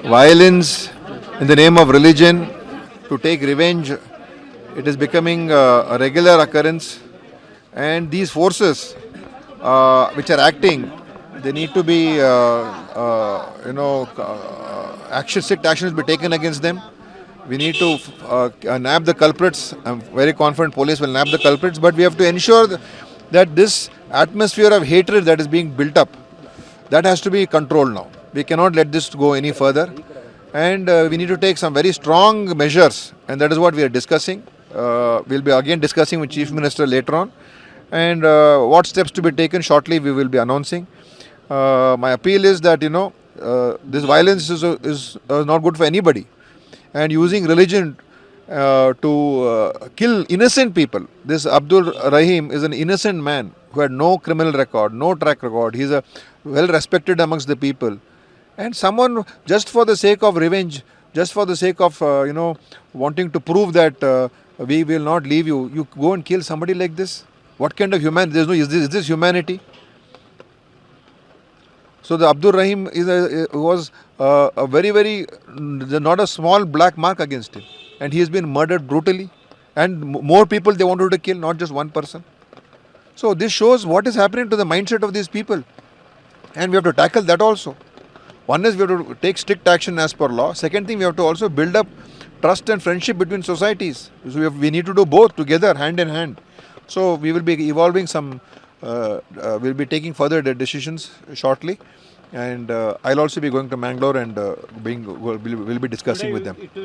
Violence in the name of religion to take revenge, it is becoming a regular occurrence, and these forces which are acting, they need to be strict actions be taken against them. We need to nab the culprits. I'm very confident police will nab the culprits, but we have to ensure that this atmosphere of hatred that is being built up, that has to be controlled now. We cannot let this go any further, and we need to take some very strong measures, and that is what we are discussing. We'll be again discussing with Chief Minister later on, and what steps to be taken shortly we will be announcing. My appeal is that this violence is not good for anybody, and using religion to kill innocent people. This Abdul Rahim is an innocent man who had no criminal record, no track record. He's a well respected amongst the people, and someone just for the sake of revenge, just for the sake of wanting to prove that we will not leave you, you go and kill somebody like this. What kind of humanity? Is this humanity? So the Abdul Rahim was a very not a small black mark against him, and he has been murdered brutally, and more people they wanted to kill, not just one person. So this shows what is happening to the mindset of these people, and we have to tackle that also. One is we have to take strict action as per law. Second thing, we have to also build up trust and friendship between societies. So we need to do both together, hand in hand. So we will be evolving some. We'll be taking further decisions shortly, and I'll also be going to Mangalore and we'll be discussing with them.